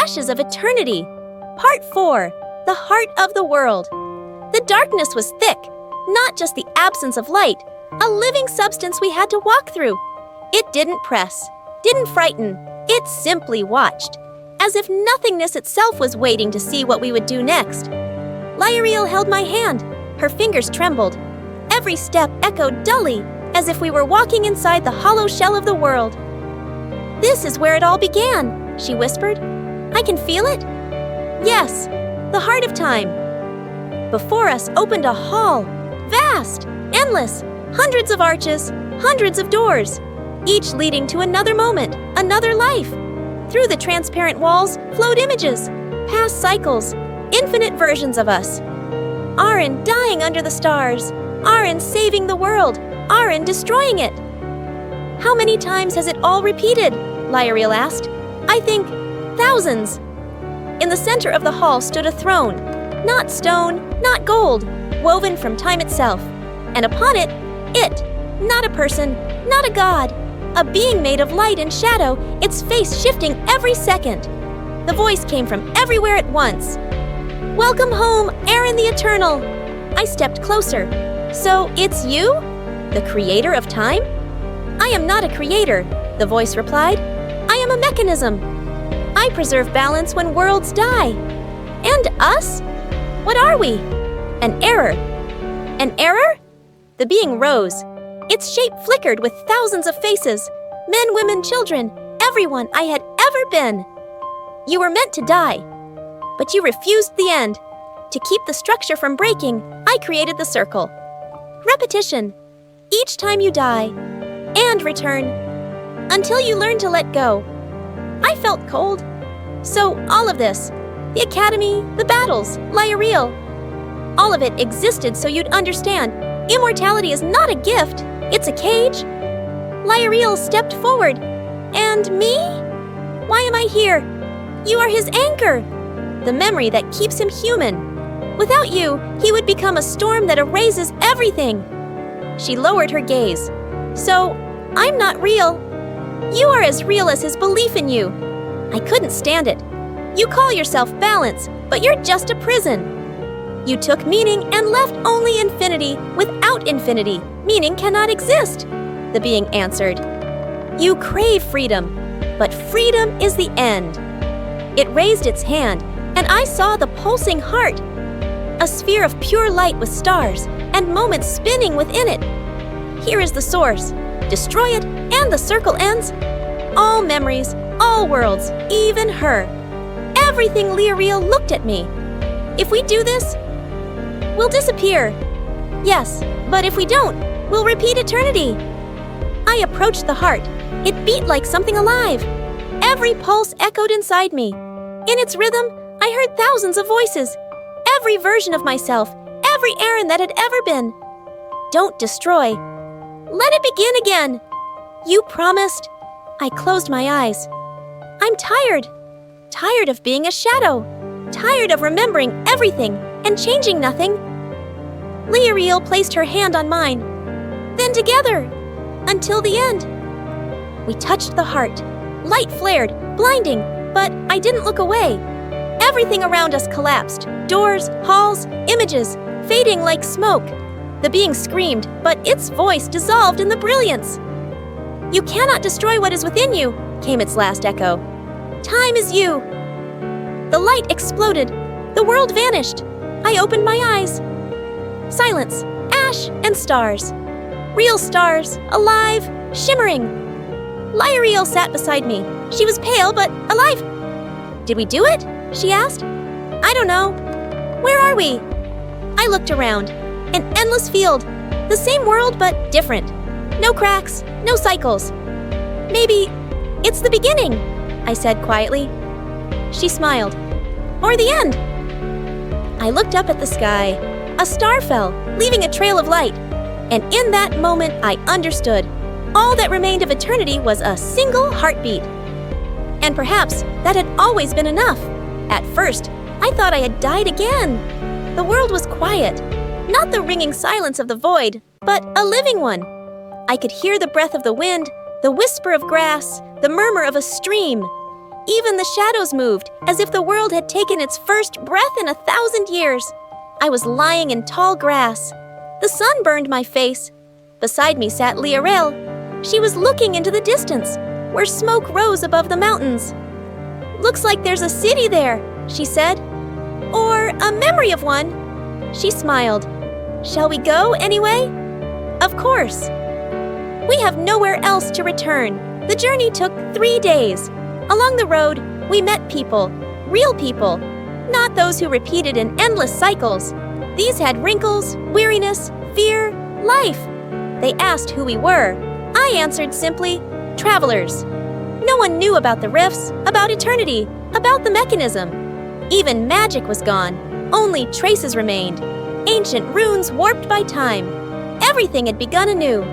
Ashes of Eternity. Part 4. The Heart of the World. The darkness was thick, not just the absence of light, a living substance we had to walk through. It didn't press, didn't frighten, it simply watched, as if nothingness itself was waiting to see what we would do next. Lyriel held my hand. Her fingers trembled. Every step echoed dully, as if we were walking inside the hollow shell of the world. "This is where it all began," she whispered. "I can feel it?" "Yes, the heart of time." Before us opened a hall, vast, endless, hundreds of arches, hundreds of doors, each leading to another moment, another life. Through the transparent walls flowed images, past cycles, infinite versions of us. Arin dying under the stars, Arin saving the world, Arin destroying it. "How many times has it all repeated?" Lyriel asked. "I think thousands." In the center of the hall stood a throne, not stone, not gold, woven from time itself. And upon it, not a person, not a god, a being made of light and shadow, its face shifting every second. The voice came from everywhere at once. "Welcome home, Arin the Eternal." I stepped closer. "So it's you? The creator of time?" "I am not a creator," the voice replied. "I am a mechanism. I preserve balance when worlds die. And us? What are we?" "An error." "An error?" The being rose. Its shape flickered with thousands of faces, men, women, children, everyone I had ever been. "You were meant to die, but you refused the end. To keep the structure from breaking, I created the circle. Repetition. Each time you die, and return, until you learn to let go." I felt cold. "So all of this, the academy, the battles, Lyriel, all of it existed so you'd understand. Immortality is not a gift, it's a cage." Lyriel stepped forward. "And me? Why am I here? You are his anchor, the memory that keeps him human. Without you, he would become a storm that erases everything." She lowered her gaze. "So, I'm not real. You are as real as his belief in you." I couldn't stand it. "You call yourself balance, but you're just a prison. You took meaning and left only infinity. Without infinity, meaning cannot exist," the being answered. "You crave freedom, but freedom is the end." It raised its hand, and I saw the pulsing heart, a sphere of pure light with stars and moments spinning within it. "Here is the source. Destroy it, and the circle ends. All memories, all worlds, even her. Everything." Lyriel looked at me. "If we do this, we'll disappear." "Yes, but if we don't, we'll repeat eternity." I approached the heart. It beat like something alive. Every pulse echoed inside me. In its rhythm, I heard thousands of voices. Every version of myself, every Arin that had ever been. "Don't destroy. Let it begin again. You promised." I closed my eyes. "I'm tired. Tired of being a shadow. Tired of remembering everything and changing nothing." Lyriel placed her hand on mine. "Then together, until the end." We touched the heart. Light flared, blinding, but I didn't look away. Everything around us collapsed. Doors, halls, images, fading like smoke. The being screamed, but its voice dissolved in the brilliance. "You cannot destroy what is within you," came its last echo. "Time is you." The light exploded. The world vanished. I opened my eyes. Silence, ash, and stars. Real stars, alive, shimmering. Lyriel sat beside me. She was pale, but alive. "Did we do it?" she asked. "I don't know." "Where are we?" I looked around. An endless field. The same world, but different. No cracks, no cycles. "Maybe it's the beginning," I said quietly. She smiled. "Or the end." I looked up at the sky. A star fell, leaving a trail of light. And in that moment, I understood. All that remained of eternity was a single heartbeat. And perhaps that had always been enough. At first, I thought I had died again. The world was quiet. Not the ringing silence of the void, but a living one. I could hear the breath of the wind, the whisper of grass, the murmur of a stream. Even the shadows moved, as if the world had taken its first breath in 1,000 years. I was lying in tall grass. The sun burned my face. Beside me sat Liarel. She was looking into the distance, where smoke rose above the mountains. "Looks like there's a city there," she said. "Or a memory of one." She smiled. "Shall we go anyway?" "Of course." We have nowhere else to return. The journey took 3 days. Along the road, we met people, real people, not those who repeated in endless cycles. These had wrinkles, weariness, fear, life. They asked who we were. I answered simply, travelers. No one knew about the rifts, about eternity, about the mechanism. Even magic was gone. Only traces remained. Ancient runes warped by time. Everything had begun anew.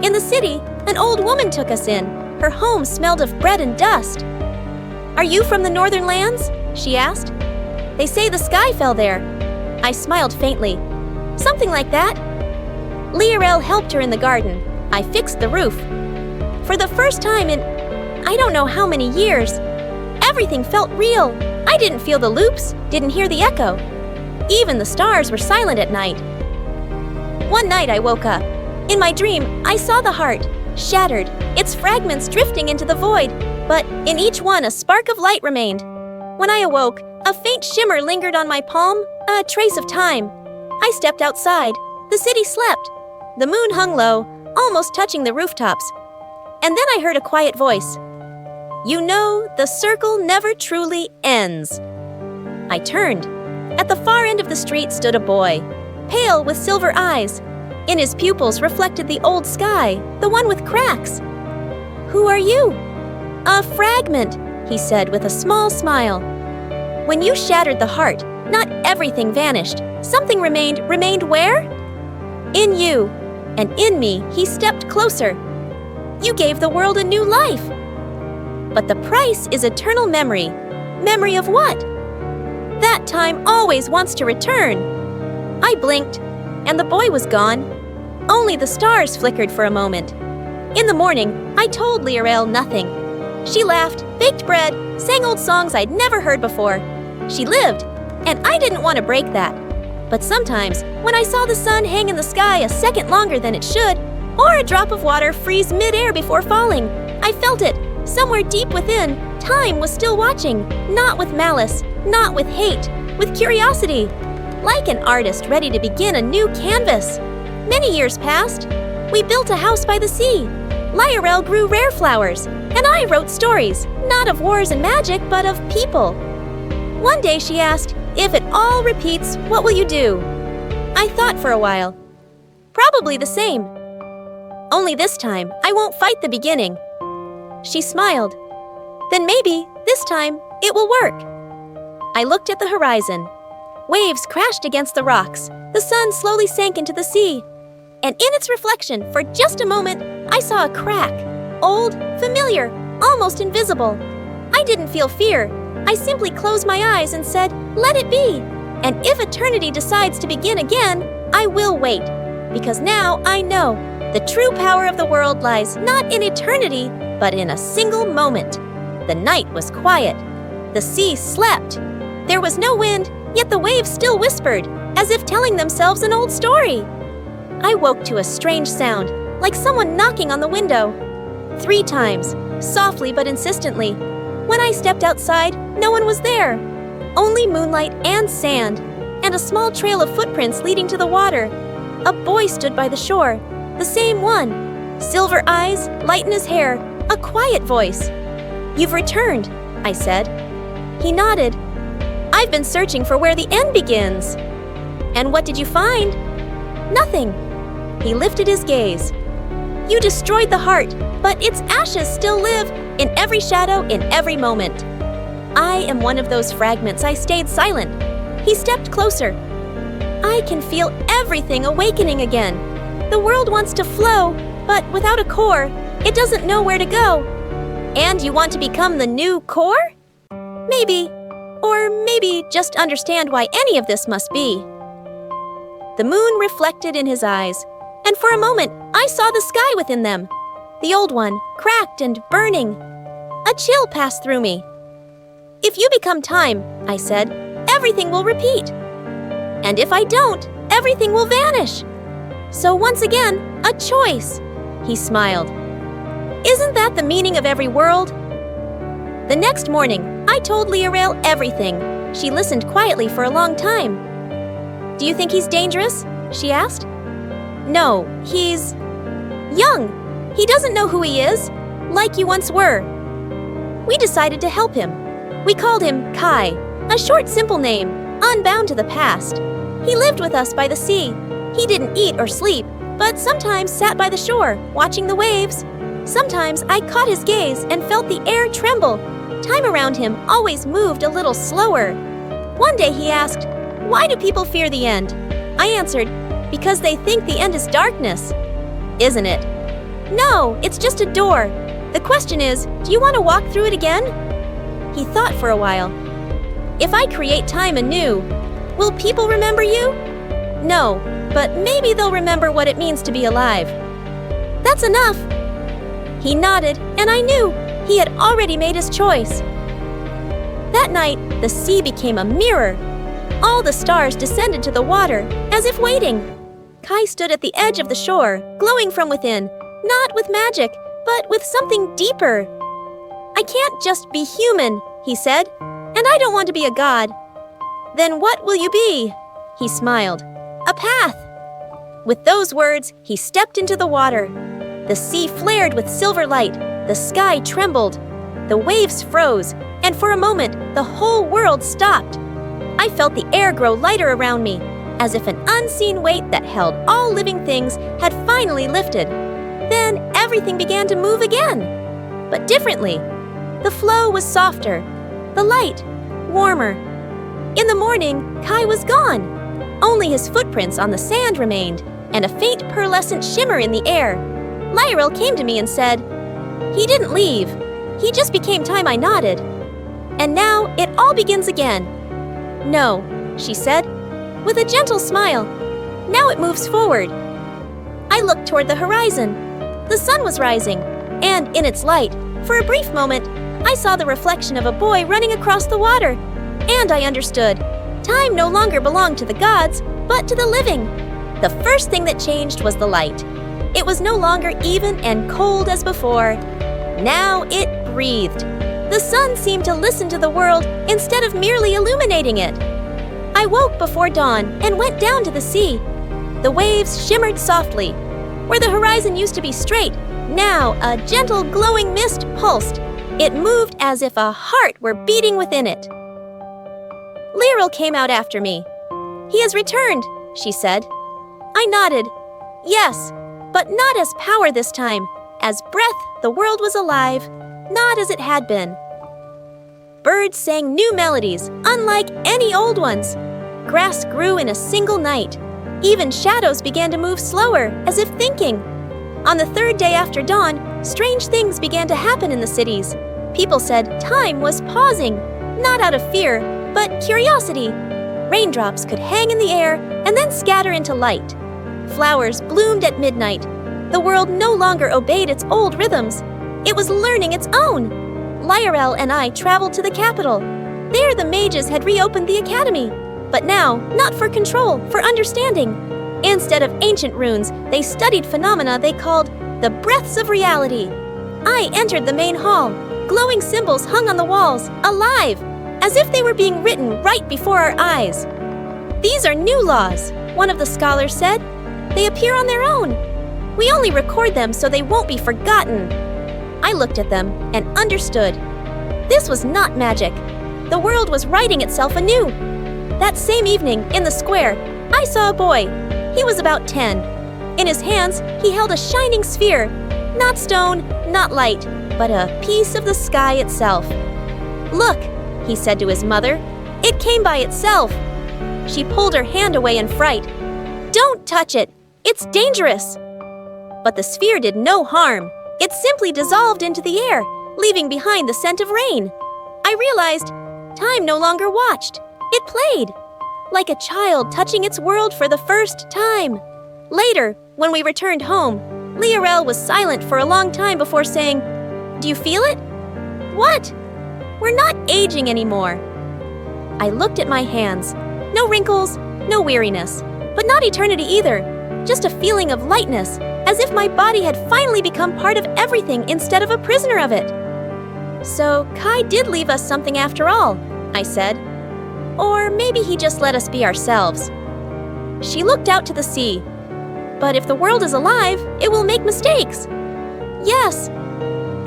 In the city, an old woman took us in. Her home smelled of bread and dust. "Are you from the northern lands?" she asked. "They say the sky fell there." I smiled faintly. "Something like that." Liarel helped her in the garden. I fixed the roof. For the first time in I don't know how many years, everything felt real. I didn't feel the loops, didn't hear the echo. Even the stars were silent at night. One night I woke up. In my dream, I saw the heart, shattered, its fragments drifting into the void, but in each one a spark of light remained. When I awoke, a faint shimmer lingered on my palm, a trace of time. I stepped outside. The city slept. The moon hung low, almost touching the rooftops. And then I heard a quiet voice. "You know, the circle never truly ends." I turned. At the far end of the street stood a boy, pale with silver eyes. In his pupils reflected the old sky, the one with cracks. "Who are you?" "A fragment," he said with a small smile. "When you shattered the heart, not everything vanished. Something remained. Remained where?" "In you." And in me, he stepped closer. "You gave the world a new life." "But the price is eternal memory." "Memory of what?" "That time always wants to return." I blinked, and the boy was gone. Only the stars flickered for a moment. In the morning, I told Liarel nothing. She laughed, baked bread, sang old songs I'd never heard before. She lived, and I didn't want to break that. But sometimes, when I saw the sun hang in the sky a second longer than it should, or a drop of water freeze mid-air before falling, I felt it, somewhere deep within, time was still watching, not with malice, not with hate, with curiosity. Like an artist ready to begin a new canvas. Many years passed. We built a house by the sea. Liarel grew rare flowers, and I wrote stories, not of wars and magic, but of people. One day she asked, "If it all repeats, what will you do?" I thought for a while. Probably the same. Only this time, I won't fight the beginning. She smiled. Then maybe, this time, it will work. I looked at the horizon. Waves crashed against the rocks. The sun slowly sank into the sea. And in its reflection, for just a moment, I saw a crack. Old, familiar, almost invisible. I didn't feel fear. I simply closed my eyes and said, "Let it be." And if eternity decides to begin again, I will wait. Because now I know the true power of the world lies not in eternity, but in a single moment. The night was quiet. The sea slept. There was no wind, yet the waves still whispered, as if telling themselves an old story. I woke to a strange sound, like someone knocking on the window. 3 times, softly but insistently. When I stepped outside, no one was there. Only moonlight and sand, and a small trail of footprints leading to the water. A boy stood by the shore, the same one. Silver eyes, light in his hair, a quiet voice. "You've returned," I said. He nodded. "I've been searching for where the end begins." "And what did you find?" "Nothing." He lifted his gaze. "You destroyed the heart, but its ashes still live in every shadow, in every moment." I am one of those fragments. I stayed silent. He stepped closer. "I can feel everything awakening again. The world wants to flow, but without a core, it doesn't know where to go." "And you want to become the new core?" "Maybe. Or maybe just understand why any of this must be." The moon reflected in his eyes, and for a moment, I saw the sky within them. The old one, cracked and burning. A chill passed through me. If you become time, I said, everything will repeat. And if I don't, everything will vanish. So once again, a choice. He smiled. Isn't that the meaning of every world? The next morning, I told Leorel everything. She listened quietly for a long time. Do you think he's dangerous? She asked. No, he's young. He doesn't know who he is, like you once were. We decided to help him. We called him Kai, a short, simple name, unbound to the past. He lived with us by the sea. He didn't eat or sleep, but sometimes sat by the shore, watching the waves. Sometimes I caught his gaze and felt the air tremble. Time around him always moved a little slower. One day he asked, "Why do people fear the end?" I answered, "Because they think the end is darkness." Isn't it? No, it's just a door. The question is, do you want to walk through it again? He thought for a while. If I create time anew, will people remember you? No, but maybe they'll remember what it means to be alive. That's enough. He nodded, and I knew he had already made his choice. That night, the sea became a mirror. All the stars descended to the water, as if waiting. Kai stood at the edge of the shore, glowing from within, not with magic, but with something deeper. I can't just be human, he said, and I don't want to be a god. Then what will you be? He smiled. A path. With those words, he stepped into the water. The sea flared with silver light. The sky trembled. The waves froze, and for a moment, the whole world stopped. I felt the air grow lighter around me, as if an unseen weight that held all living things had finally lifted. Then everything began to move again, but differently. The flow was softer, the light warmer. In the morning, Kai was gone. Only his footprints on the sand remained, and a faint pearlescent shimmer in the air. Lyral came to me and said, "He didn't leave. He just became time." I nodded. And now it all begins again. No, she said, with a gentle smile. Now it moves forward. I looked toward the horizon. The sun was rising, and in its light, for a brief moment, I saw the reflection of a boy running across the water. And I understood. Time no longer belonged to the gods, but to the living. The first thing that changed was the light. It was no longer even and cold as before. Now it breathed. The sun seemed to listen to the world instead of merely illuminating it. I woke before dawn and went down to the sea. The waves shimmered softly. Where the horizon used to be straight, now a gentle glowing mist pulsed. It moved as if a heart were beating within it. Lyral came out after me. "He has returned," she said. I nodded. Yes, but not as power this time. As breath, the world was alive, not as it had been. Birds sang new melodies, unlike any old ones. Grass grew in a single night. Even shadows began to move slower, as if thinking. On the third day after dawn, strange things began to happen in the cities. People said time was pausing, not out of fear, but curiosity. Raindrops could hang in the air and then scatter into light. Flowers bloomed at midnight. The world no longer obeyed its old rhythms. It was learning its own. Lyral and I traveled to the capital. There the mages had reopened the academy. But now, not for control, for understanding. Instead of ancient runes, they studied phenomena they called the breaths of reality. I entered the main hall. Glowing symbols hung on the walls, alive, as if they were being written right before our eyes. "These are new laws," one of the scholars said. "They appear on their own. We only record them so they won't be forgotten." I looked at them and understood. This was not magic. The world was writing itself anew. That same evening, in the square, I saw a boy. He was about 10. In his hands, he held a shining sphere. Not stone, not light, but a piece of the sky itself. "Look," he said to his mother. "It came by itself." She pulled her hand away in fright. "Don't touch it. It's dangerous." But the sphere did no harm. It simply dissolved into the air, leaving behind the scent of rain. I realized time no longer watched. It played, like a child touching its world for the first time. Later, when we returned home, Leorel was silent for a long time before saying, "Do you feel it?" "What?" We're not aging anymore. I looked at my hands. No wrinkles, no weariness, but not eternity either. Just a feeling of lightness, as if my body had finally become part of everything instead of a prisoner of it. So Kai did leave us something after all, I said. Or maybe he just let us be ourselves. She looked out to the sea. But if the world is alive, it will make mistakes. Yes.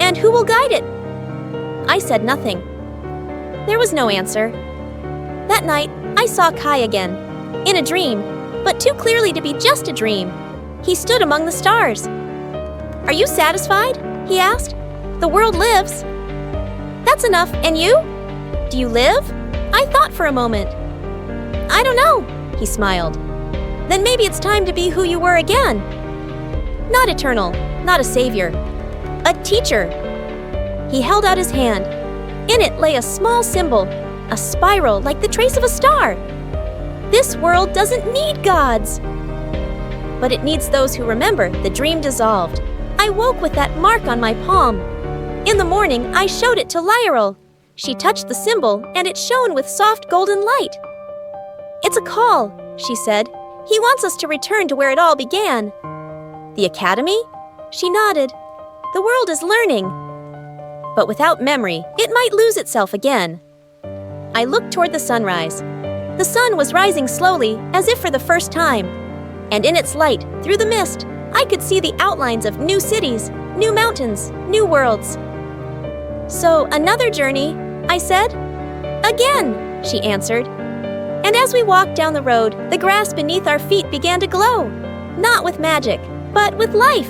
And who will guide it? I said nothing. There was no answer. That night, I saw Kai again, in a dream, but too clearly to be just a dream. He stood among the stars. Are you satisfied? He asked. The world lives. That's enough. And you? Do you live? I thought for a moment. I don't know, he smiled. Then maybe it's time to be who you were again. Not eternal, not a savior. A teacher. He held out his hand. In it lay a small symbol, a spiral like the trace of a star. This world doesn't need gods. But it needs those who remember the dream dissolved. I woke with that mark on my palm. In the morning, I showed it to Lyral. She touched the symbol, and it shone with soft golden light. It's a call, she said. He wants us to return to where it all began. The academy? She nodded. The world is learning. But without memory, it might lose itself again. I looked toward the sunrise. The sun was rising slowly, as if for the first time. And in its light, through the mist, I could see the outlines of new cities, new mountains, new worlds. So, another journey, I said. Again, she answered. And as we walked down the road, the grass beneath our feet began to glow. Not with magic, but with life.